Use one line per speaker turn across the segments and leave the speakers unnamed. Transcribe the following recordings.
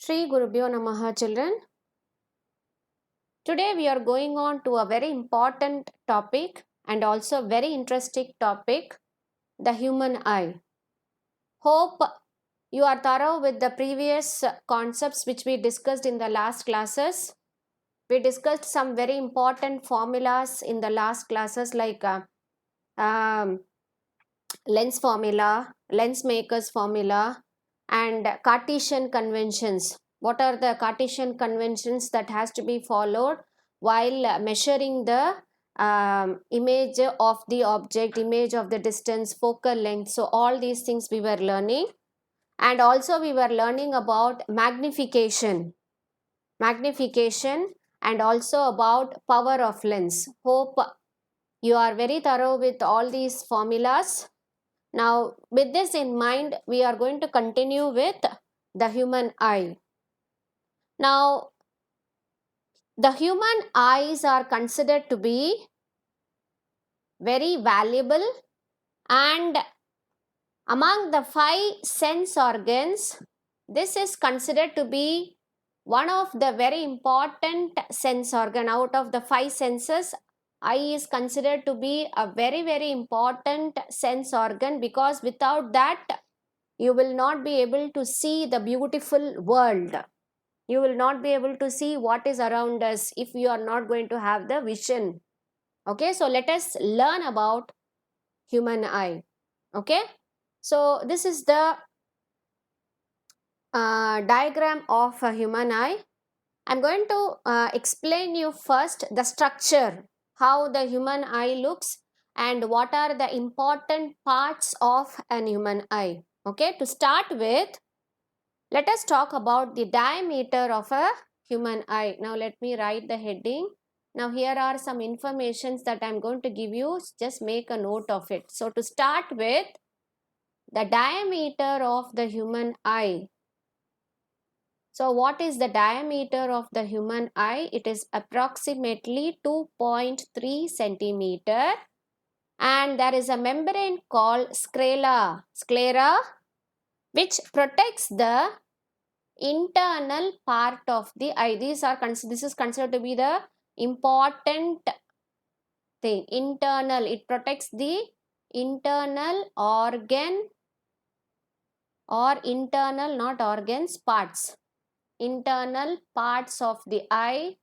Shri Gurubhyo Namaha, children. Today we are going on to a very important topic and also very interesting topic, the human eye. Hope you are thorough with the previous concepts which we discussed in the last classes. We discussed some very important formulas in the last classes like um, lens formula, lens makers formula, and Cartesian conventions. What are the Cartesian conventions that has to be followed while measuring the image of the object, image of the distance, focal length? So all these things we were learning, and also we were learning about magnification, and also about power of lens. Hope you are very thorough with all these formulas. Now, with this in mind, we are going to continue with the human eye. Now, the human eyes are considered to be very valuable, and among the 5 sense organs, this is considered to be one of the very important sense organ. Out of the 5 senses, eye is considered to be a very important sense organ, because without that you will not be able to see the beautiful world. You will not be able to see what is around us if you are not going to have the vision. Okay, so let us learn about human eye. Okay, so this is the diagram of a human eye. I'm going to explain you first the structure, how the human eye looks, and what are the important parts of an human eye. Okay, to start with, let us talk about the diameter of a human eye. Now let me write the heading. Now here are some informations that I am going to give you. Just make a note of it. So to start with, the diameter of the human eye. So what is the diameter of the human eye? It is approximately 2.3 centimeter, and there is a membrane called sclera, which protects the internal part of the eye. This is considered to be the important thing. Internal, it protects the internal organ, or internal, not organs, parts. Internal parts of the eye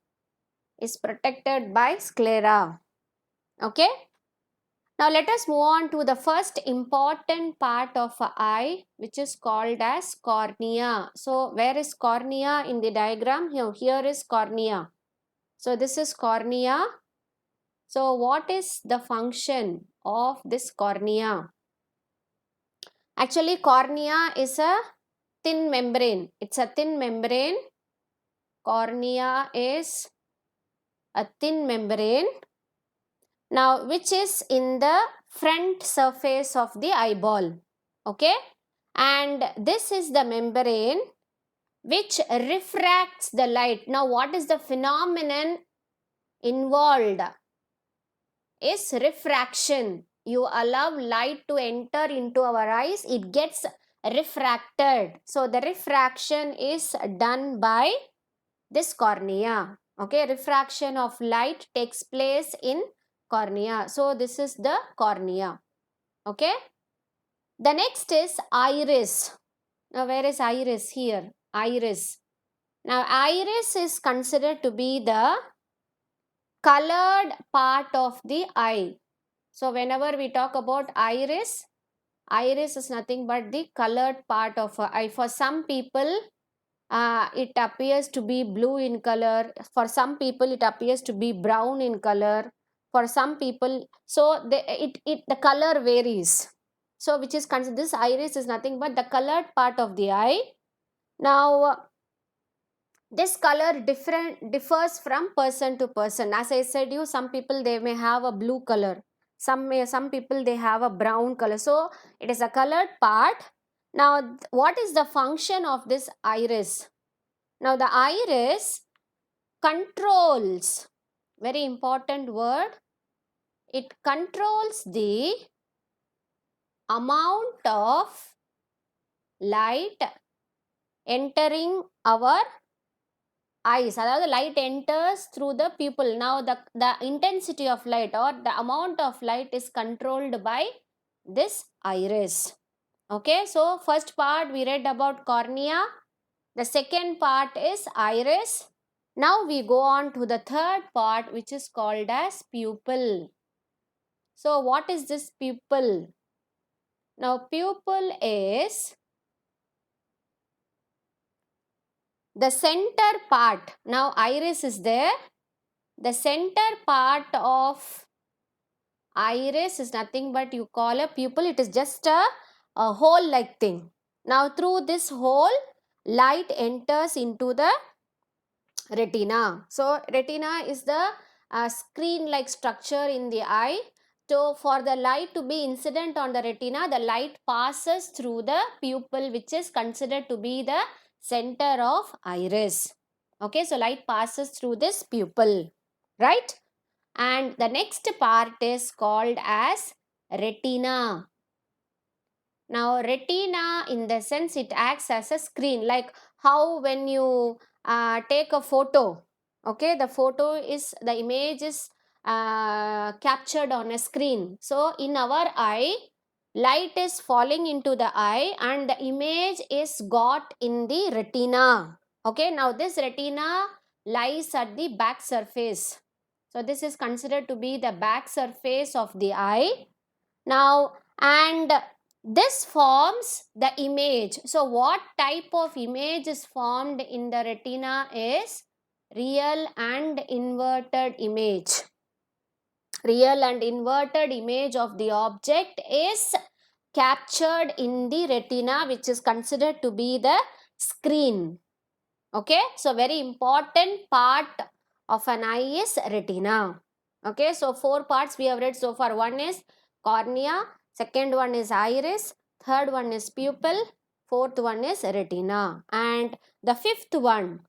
is protected by sclera. Okay, now let us move on to the first important part of an eye, which is called as cornea. So where is cornea in the diagram? Here is cornea. So this is cornea. So what is the function of this cornea? Actually, cornea is a thin membrane. It's a thin membrane. Cornea is a thin membrane. Now, which is in the front surface of the eyeball. Okay, and this is the membrane which refracts the light. Now, what is the phenomenon involved? Is refraction. You allow light to enter into our eyes, it gets refracted. So the refraction is done by this cornea. Okay, refraction of light takes place in cornea. So this is the cornea. Okay, the next is iris. Now where is iris? Here, iris. Now iris is considered to be the colored part of the eye. So whenever we talk about iris, iris is nothing but the colored part of a eye. For some people, it appears to be blue in color. For some people, it appears to be brown in color. For some people, so the color varies. So which is considered, this iris is nothing but the colored part of the eye. Now this color differs from person to person. As I said you, some people they may have a blue color, some people they have a brown color. So it is a colored part. Now what is the function of this iris? Now the iris controls, very important word, it controls the amount of light entering our eyes. அதாவது light enters through the pupil. Now the intensity of light or the amount of light is controlled by this iris. Okay, so first part we read about cornea. The second part is iris. Now we go on to the third part, which is called as pupil. So what is this pupil? Now pupil is the center part. Now iris is there. The center part of iris is nothing but you call a pupil. It is just a hole like thing. Now through this hole, light enters into the retina. So retina is the screen like structure in the eye. So for the light to be incident on the retina, the light passes through the pupil, which is considered to be the center of iris. Okay, so light passes through this pupil, right? And the next part is called as retina. Now retina, in the sense, it acts as a screen, like how when you take a photo, okay, the photo is, the image is captured on a screen. So in our eye, light is falling into the eye and the image is got in the retina. Okay, now this retina lies at the back surface. So this is considered to be the back surface of the eye. Now, and this forms the image. So what type of image is formed in the retina is real and inverted image. Real and inverted image of the object is captured in the retina, which is considered to be the screen. Okay, so very important part of an eye is retina. Okay, so 4 parts we have read so far. One is cornea, second one is iris, third one is pupil, fourth one is retina, and the fifth one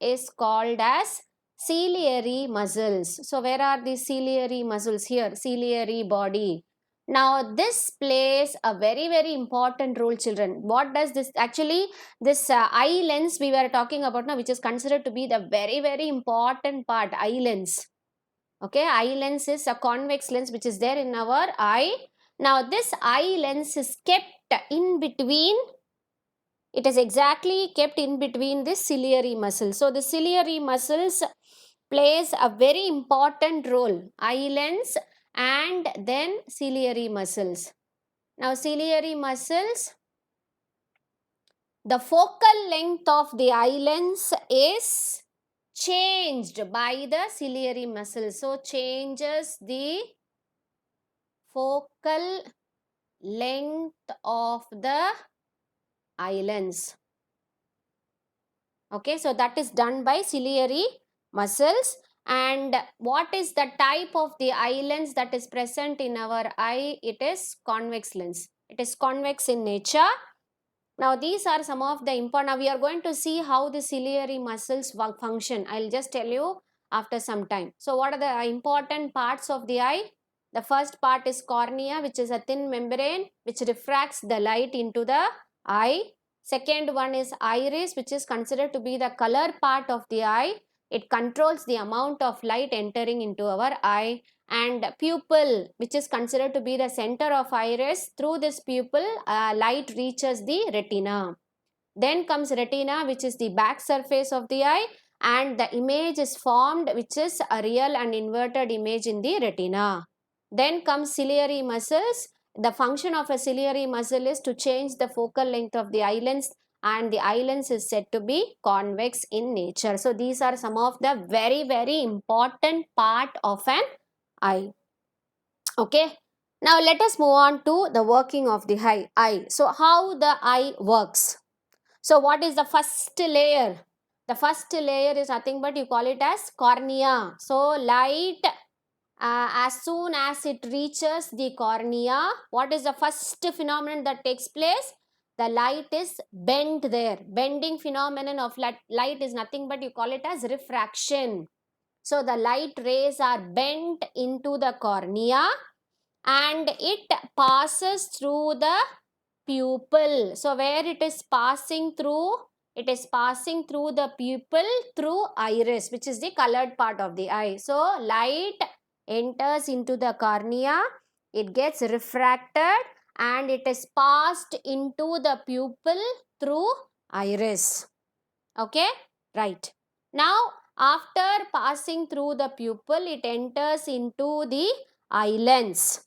is called as ciliary muscles. So where are the ciliary muscles? Here, ciliary body. Now this plays a very very important role, children. What does this actually, this eye lens we were talking about now, which is considered to be the very very important part, eye lens. Okay, eye lens is a convex lens which is there in our eye. Now this eye lens is kept in between, it is exactly kept in between this ciliary muscles. So the ciliary muscles plays a very important role, eye lens and then ciliary muscles. Now ciliary muscles, the focal length of the eye lens is changed by the ciliary muscles. So changes the focal length of the eye lens. Okay, so that is done by ciliary muscles. And what is the type of the eye lens that is present in our eye? It is convex lens. It is convex in nature. Now these are some of the important. Now we are going to see how the ciliary muscles function. I'll just tell you after some time. So what are the important parts of the eye? The first part is cornea, which is a thin membrane which refracts the light into the eye. Second one is iris, which is considered to be the color part of the eye. It controls the amount of light entering into our eye. And pupil, which is considered to be the center of iris. Through this pupil, light reaches the retina. Then comes retina, which is the back surface of the eye, and the image is formed, which is a real and inverted image in the retina. Then comes ciliary muscles. The function of a ciliary muscle is to change the focal length of the eye lens, and the eye lens is said to be convex in nature. So these are some of the very very important part of an eye. Okay, now let us move on to the working of the eye. So how the eye works? So what is the first layer? The first layer is nothing but you call it as cornea. So light, as soon as it reaches the cornea, what is the first phenomenon that takes place? The light is bent there. Bending phenomenon of light is nothing but you call it as refraction. So the light rays are bent into the cornea and it passes through the pupil. So where it is passing through? It is passing through the pupil through iris, which is the colored part of the eye. So light enters into the cornea, it gets refracted and it is passed into the pupil through iris. Okay, right. Now after passing through the pupil, it enters into the eye lens.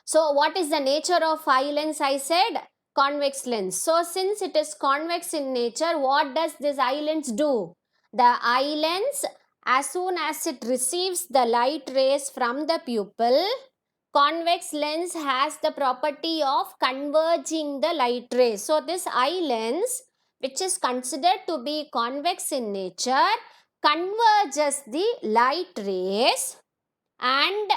So what is the nature of eye lens? I said convex lens. So since it is convex in nature, what does this eye lens do? The eye lens, as soon as it receives the light rays from the pupil, convex lens has the property of converging the light rays. So this eye lens, which is considered to be convex in nature, converges the light rays and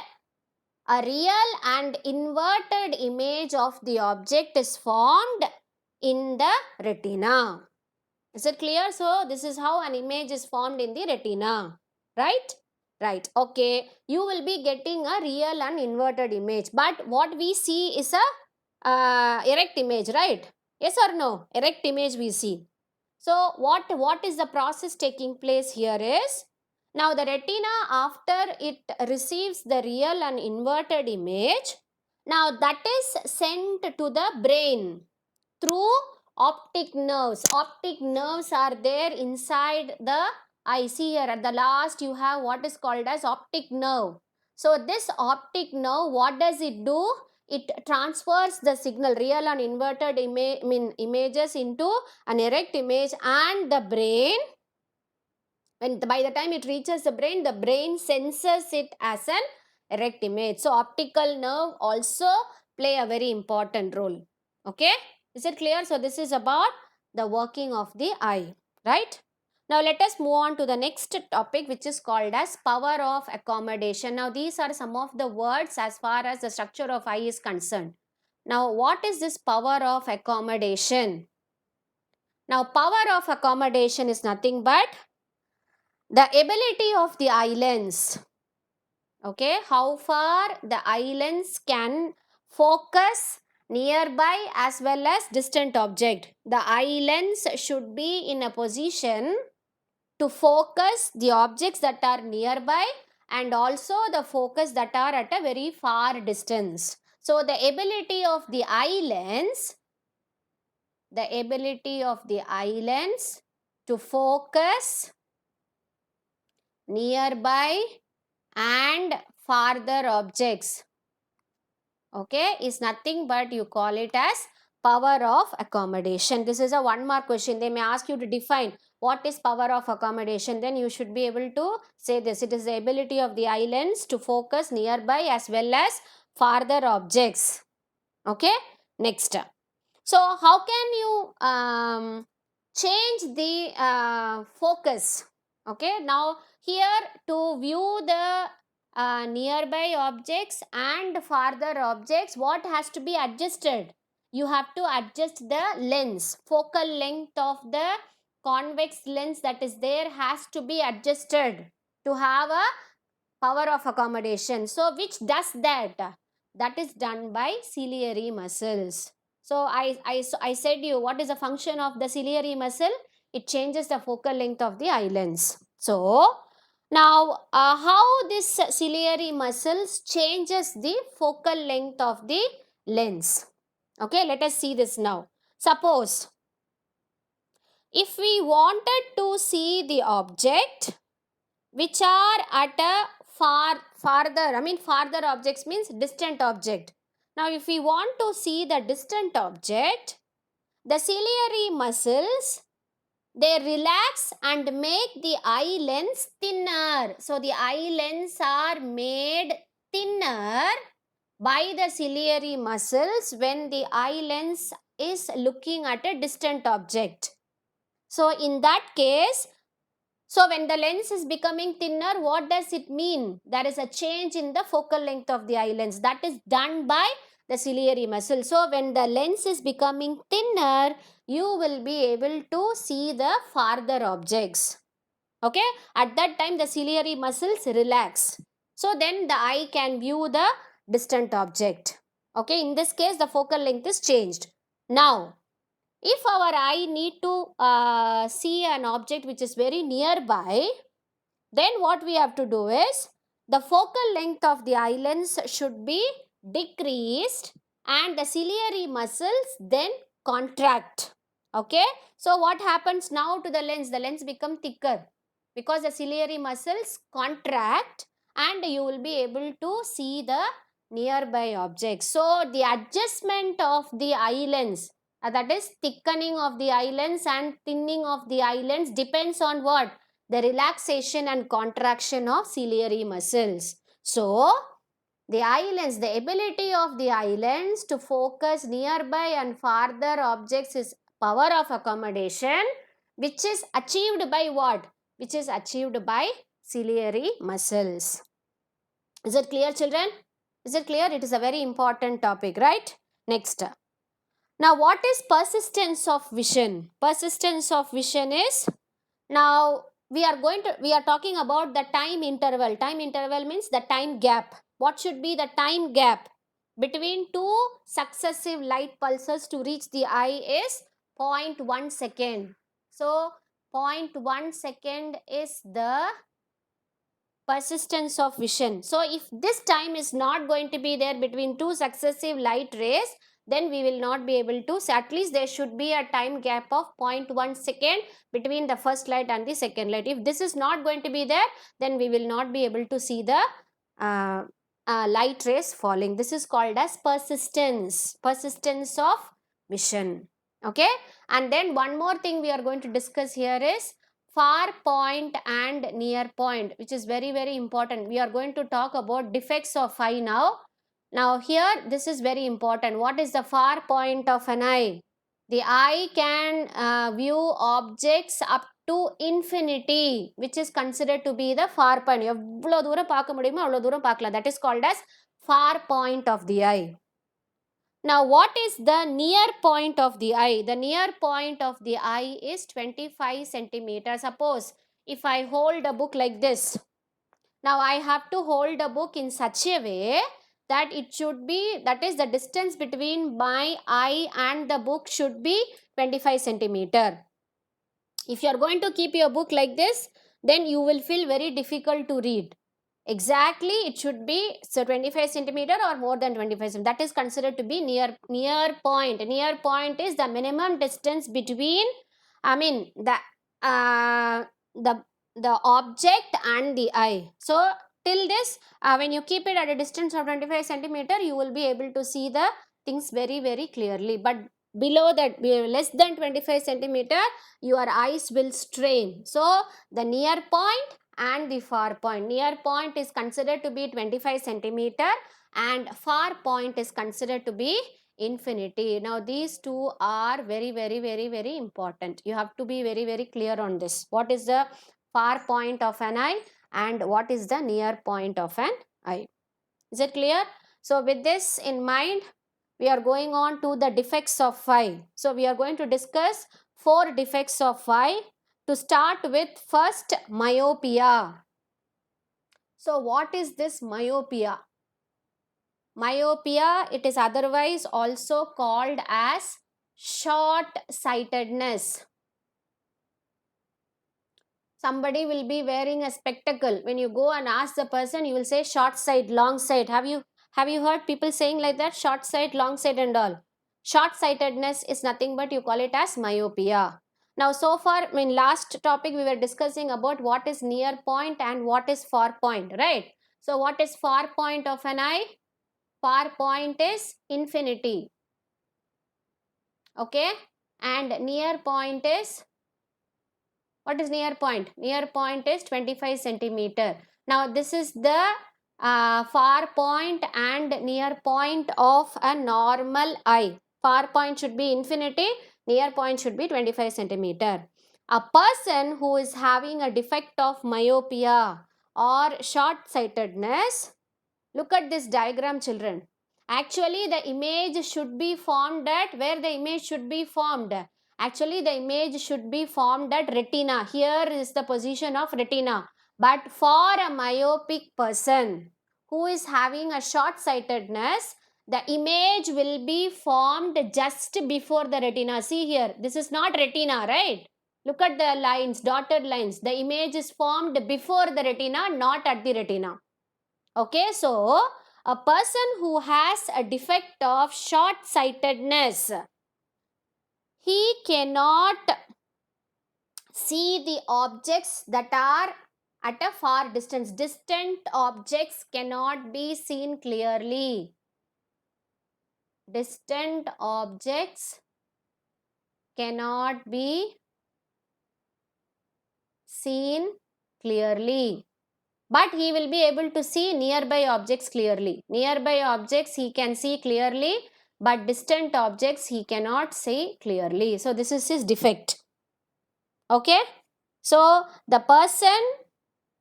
a real and inverted image of the object is formed in the retina. Is it clear? So this is how an image is formed in the retina, right? Right. Okay. You will be getting a real and inverted image, but what we see is a erect image, right? Yes or no? Erect image we see. So what is the process taking place here is, now the retina, after it receives the real and inverted image, now that is sent to the brain through optic nerves. Optic nerves are there inside the eye. See here at the last you have what is called as optic nerve. So this optic nerve, what does it do? It transfers the signal, real and inverted images into an erect image, and the brain, when by the time it reaches the brain senses it as an erect image. So optical nerve also play a very important role. Okay, is it clear? So this is about the working of the eye, right? Now let us move on to the next topic, which is called as power of accommodation. Now these are some of the words as far as the structure of eye is concerned. Now what is this power of accommodation? Now power of accommodation is nothing but the ability of the eye lens, okay, how far the eye lens can focus nearby as well as distant object. The eye lens should be in a position to focus the objects that are nearby and also the focus that are at a very far distance. So the ability of the eye lens, to focus nearby and farther objects, okay, is nothing but you call it as power of accommodation. This is a 1 mark question. They may ask you to define what is power of accommodation. Then you should be able to say this. It is the ability of the eye lens to focus nearby as well as farther objects. Okay, next. So how can you change the focus? Okay, now here to view the nearby objects and farther objects, what has to be adjusted? You have to adjust the lens. Focal length of the convex lens that is there has to be adjusted to have a power of accommodation. So which does that? That is done by ciliary muscles. So I said you, what is the function of the ciliary muscle? It changes the focal length of the eye lens. So now how this ciliary muscles changes the focal length of the lens? Okay, let us see this now. Suppose if we wanted to see the object which are at a farther objects means distant object. Now if we want to see the distant object, the ciliary muscles, they relax and make the eye lens thinner. So the eye lens are made thinner by the ciliary muscles when the eye lens is looking at a distant object. So in that case, so when the lens is becoming thinner, what does it mean? There is a change in the focal length of the eye lens. That is done by the ciliary muscle. So when the lens is becoming thinner, you will be able to see the farther objects. Okay, at that time the ciliary muscles relax. So then the eye can view the distant object. Okay, in this case, the focal length is changed. Now, if our eye need to see an object which is very nearby, then what we have to do is the focal length of the eye lens should be decreased and the ciliary muscles then contract. Okay, so what happens now to the lens? The lens become thicker because the ciliary muscles contract and you will be able to see the nearby objects. So the adjustment of the eye lens, that is thickening of the eye lens and thinning of the eye lens, depends on what? The relaxation and contraction of ciliary muscles. So the eye lens, the ability of the eye lens to focus nearby and farther objects is power of accommodation, which is achieved by what? Which is achieved by ciliary muscles. Is it clear, children? Is it clear? It is a very important topic, right? Next. Now, what is persistence of vision? Persistence of vision is, now we are talking about the time interval. Time interval means the time gap. What should be the time gap between two successive light pulses to reach the eye is 0.1 second. So 0.1 second is the persistence of vision. So if this time is not going to be there between two successive light rays, then we will not be able to, so at least there should be a time gap of 0.1 second between the first light and the second light. If this is not going to be there, then we will not be able to see the light rays falling. This is called as persistence of vision. Okay, and then one more thing we are going to discuss here is far point and near point, which is very very important. We are going to talk about defects of eye now. Now here this is very important. What is the far point of an eye? The eye can view objects up to infinity, which is considered to be the far point. எவ்வளோ தூரம் பார்க்க முடியுமோ அவ்வளோ தூரம் பார்க்கலாம். That is called as far point of the eye. Now, what is the near point of the eye? The near point of the eye is 25 centimeters. Suppose if I hold a book like this, now I have to hold a book in such a way that it should be, that is the distance between my eye and the book should be 25 centimeter. If you are going to keep your book like this, then you will feel very difficult to read. Exactly, it should be so 25 centimeter or more than 25 centimeter. That is considered to be near point. Near point is the minimum distance between, I mean, the object and the eye. So till this, when you keep it at a distance of 25 centimeter, you will be able to see the things very very clearly. But below that, less than 25 centimeter, your eyes will strain. So the near point and the far point. Near point is considered to be 25 centimeter and far point is considered to be infinity. Now these two are very very very very important. You have to be very very clear on this. What is the far point of an eye and what is the near point of an eye? Is it clear? So with this in mind, we are going on to the defects of eye. So we are going to discuss 4 defects of eye. To start with, first, myopia. So what is this myopia? Myopia, it is otherwise also called as short sightedness. Somebody will be wearing a spectacle. When you go and ask the person, you will say short sight, long sight. Have you heard people saying like that? Short sight, long sight and all. Short sightedness is nothing but you call it as myopia. Now so far, in last topic we were discussing about what is near point and what is far point, right? So what is far point of an eye? Far point is infinity. Okay, and near point is, what is near point? Near point is 25 centimeter. Now this is the far point and near point of a normal eye. Far point should be infinity, near point should be 25 centimeter. A person who is having a defect of myopia or short sightedness, look at this diagram, children. Actually the image should be formed at, where the image should be formed? Actually the image should be formed at retina. Here is the position of retina. But for a myopic person who is having a short sightedness, the image will be formed just before the retina. See here, this is not retina, right? Look at the lines, dotted lines. The image is formed before the retina, not at the retina. Okay, so a person who has a defect of short sightedness, he cannot see the objects that are at a far distance. Distant objects cannot be seen clearly. Distant objects cannot be seen clearly, but he will be able to see nearby objects clearly. Nearby objects he can see clearly, but distant objects he cannot see clearly. So this is his defect. Okay, so the person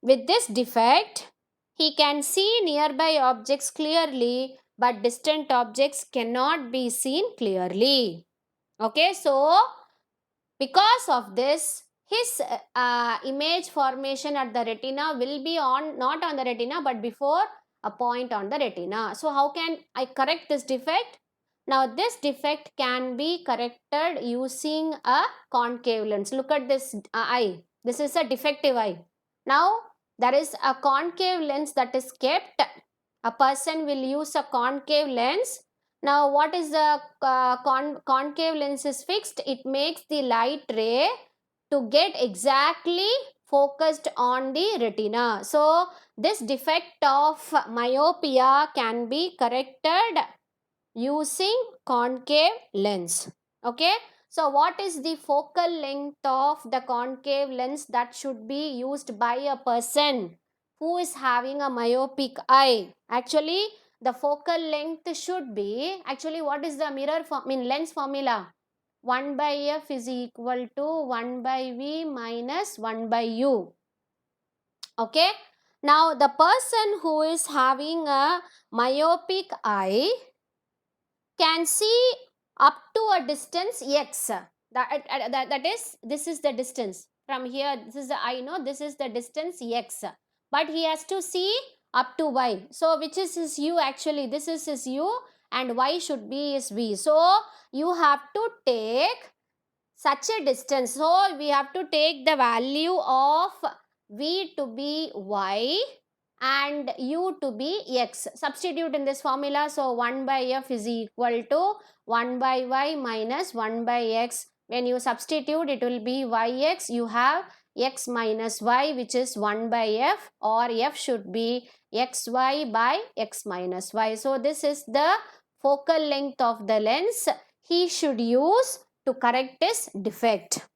with this defect, he can see nearby objects clearly, but distant objects cannot be seen clearly. Okay, so because of this, his image formation at the retina will be on, not on the retina, but before a point on the retina. So how can I correct this defect? Now this defect can be corrected using a concave lens. Look at this eye. This is a defective eye. Now there is a concave lens that is kept. A person will use a concave lens. Now what is the concave lens is fixed? It makes the light ray to get exactly focused on the retina. So this defect of myopia can be corrected using concave lens. Okay, so what is the focal length of the concave lens that should be used by a person who is having a myopic eye? Actually, the focal length should be, actually what is the lens formula? 1 by f is equal to 1 by v minus 1 by u. Okay, now the person who is having a myopic eye can see up to a distance x. That is, this is the distance from here. This is the I know, this is the distance x, but he has to see up to y. So which is his u? Actually this is his u, and y should be his v. So you have to take such a distance. So we have to take the value of v to be y and u to be x. Substitute in this formula. So 1 by f is equal to 1 by y minus 1 by x. When you substitute, it will be yx. You have x minus y, which is 1 by f, or f should be xy by x minus y. So this is the focal length of the lens he should use to correct this defect.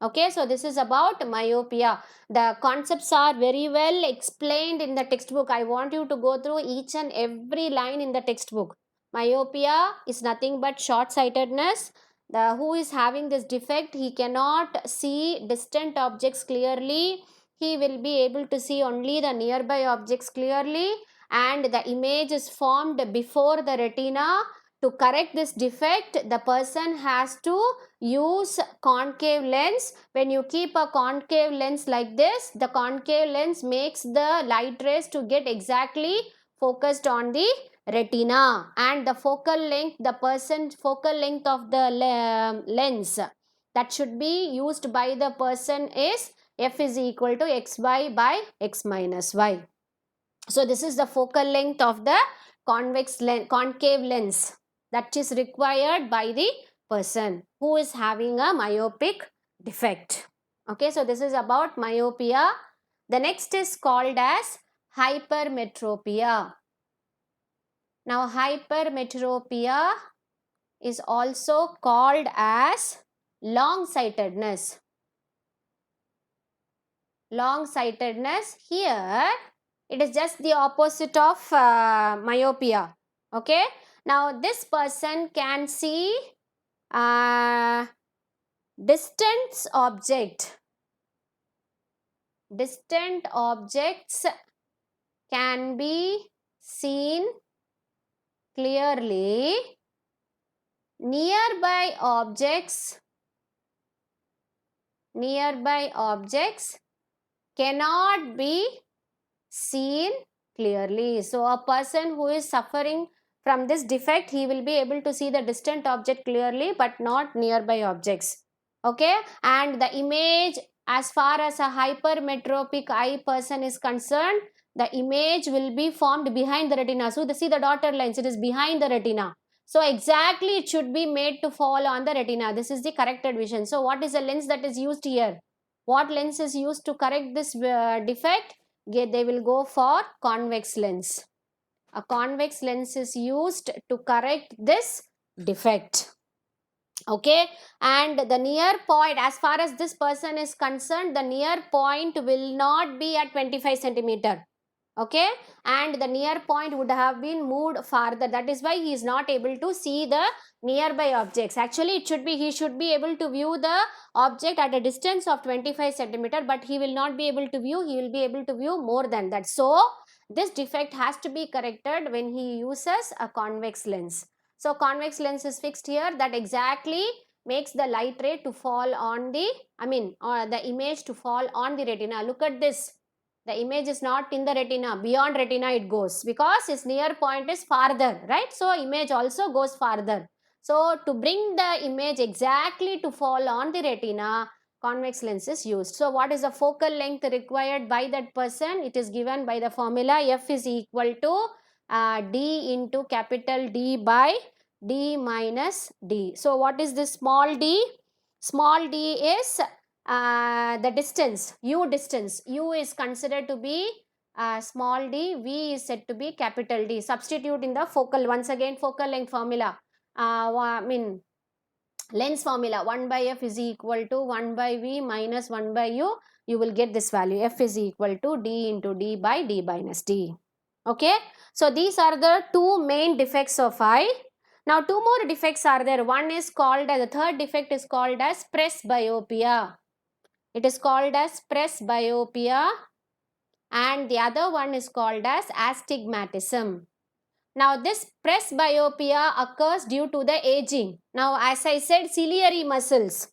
Okay, so this is about myopia. The concepts are very well explained in the textbook. I want you to go through each and every line in the textbook. Myopia is nothing but short-sightedness. The who is having this defect, he cannot see distant objects clearly. He will be able to see only the nearby objects clearly, and the image is formed before the retina. To correct this defect, the person has to use concave lens. When you keep a concave lens like this, the concave lens makes the light rays to get exactly focused on the retina, and the focal length of the lens that should be used by the person is f is equal to xy by x minus y. So this is the focal length of the concave lens that is required by the person who is having a myopic defect. Okay, so this is about myopia. The next is called as hypermetropia. Now hypermetropia is also called as long-sightedness. Long-sightedness, here it is just the opposite of myopia. Okay, now this person can see distant objects can be seen clearly. Nearby objects cannot be seen clearly. So a person who is suffering From this defect, he will be able to see the distant object clearly but not nearby objects. Okay, and the image, as far as a hypermetropic eye person is concerned, the image will be formed behind the retina. So see the dotted lines, it is behind the retina. So exactly it should be made to fall on the retina. This is the corrected vision. So what is the lens that is used here? What lens is used to correct this defect? They will go for convex lens. A convex lens is used to correct this defect. Okay, and the near point, as far as this person is concerned, the near point will not be at 25 centimeter. Okay, and the near point would have been moved farther. That is why he is not able to see the nearby objects. Actually, it should be, he should be able to view the object at a distance of 25 centimeter, but he will not be able to view, he will be able to view more than that. So this defect has to be corrected when he uses a convex lens. So convex lens is fixed here, that exactly makes the light ray to fall on the, or the image to fall on the retina. Look at this. The image is not in the retina, beyond retina it goes, because its near point is farther, right? So image also goes farther. So to bring the image exactly to fall on the retina, convex lens is used. So what is the focal length required by that person? It is given by the formula F is equal to D into capital D by D minus D. So what is this small d? Small d is the distance, u distance. U is considered to be small d, v is said to be capital D. Substitute in the focal, once again focal length formula, lens formula, 1 by f is equal to 1 by v minus 1 by u. You will get this value, f is equal to d into d by d minus d. Okay, so these are the two main defects of eye. Now two more defects are there. One is called as, the third defect is called as presbyopia. It is called as presbyopia, and the other one is called as astigmatism. Now this presbyopia occurs due to the aging. Now as I said, ciliary muscles,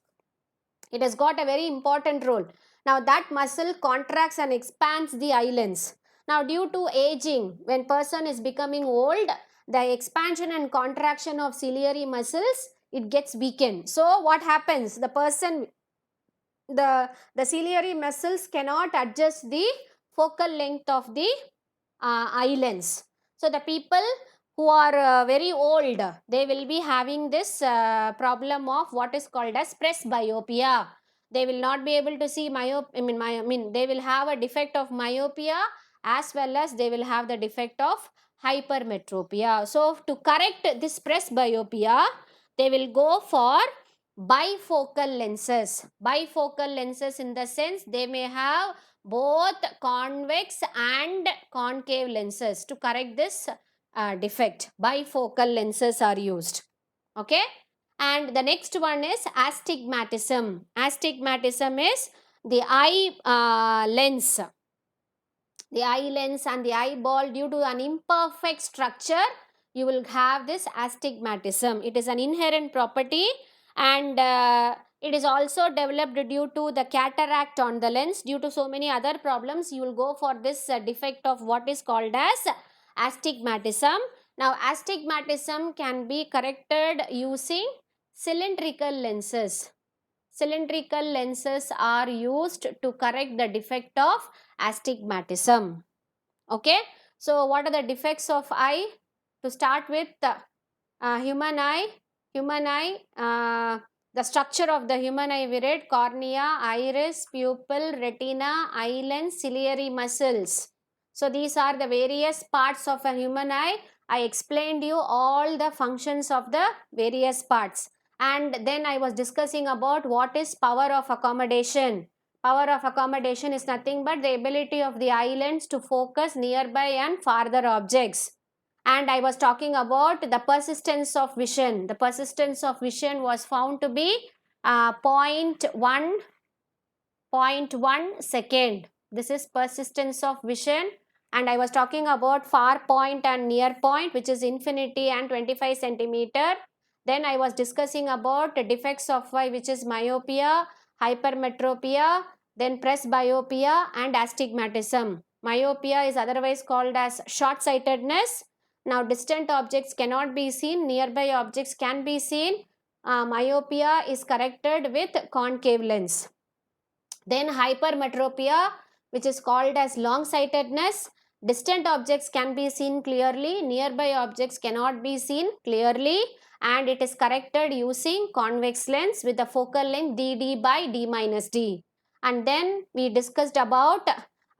it has got a very important role. Now that muscle contracts and expands the eyelids. Now due to aging, when person is becoming old, the expansion and contraction of ciliary muscles, it gets weakened. So what happens? The person, the ciliary muscles cannot adjust the focal length of the eye lens. So the people who are very old, they will be having this problem of what is called as presbyopia. They will not be able to see they will have a defect of myopia, as well as they will have the defect of hypermetropia. So to correct this presbyopia, they will go for bifocal lenses. Bifocal lenses in the sense they may have both convex and concave lenses. To correct this defect, bifocal lenses are used. Okay, and the next one is astigmatism. Astigmatism is the eye lens. The eye lens and the eyeball, due to an imperfect structure, you will have this astigmatism. It is an inherent property, and it is also developed due to the cataract on the lens. Due to so many other problems, you will go for this defect of what is called as astigmatism. Now astigmatism can be corrected using cylindrical lenses. Cylindrical lenses are used to correct the defect of astigmatism. Okay, so what are the defects of eye? To start with, human eye. The structure of the human eye, we read cornea, iris, pupil, retina, eye lens, ciliary muscles. So these are the various parts of a human eye. I explained you all the functions of the various parts, and then I was discussing about what is power of accommodation. Power of accommodation is nothing but the ability of the eye lens to focus nearby and farther objects. And I was talking about the persistence of vision. The persistence of vision was found to be 0.1 second. This is persistence of vision. And I was talking about far point and near point, which is infinity and 25 centimeter. Then I was discussing about the defects of eye, which is myopia, hypermetropia, then presbyopia and astigmatism. Myopia is otherwise called as short-sightedness. Now distant objects cannot be seen, nearby objects can be seen. Myopia is corrected with concave lens. Then hypermetropia, which is called as long-sightedness. Distant objects can be seen clearly, nearby objects cannot be seen clearly, and it is corrected using convex lens with a focal length dd by d minus d. And then we discussed about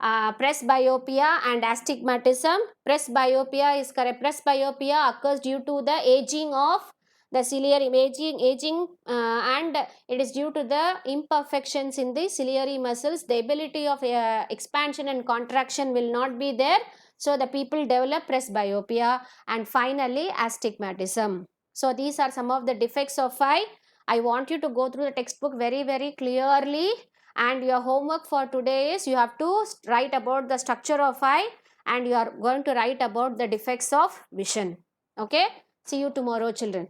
presbyopia and astigmatism. Presbyopia occurs due to the aging of the ciliary aging and it is due to the imperfections in the ciliary muscles. The ability of expansion and contraction will not be there, so the people develop presbyopia. And finally astigmatism. So these are some of the defects of eye. I want you to go through the textbook very clearly, and your homework for today is you have to write about the structure of eye and you are going to write about the defects of vision. Okay, see you tomorrow, children.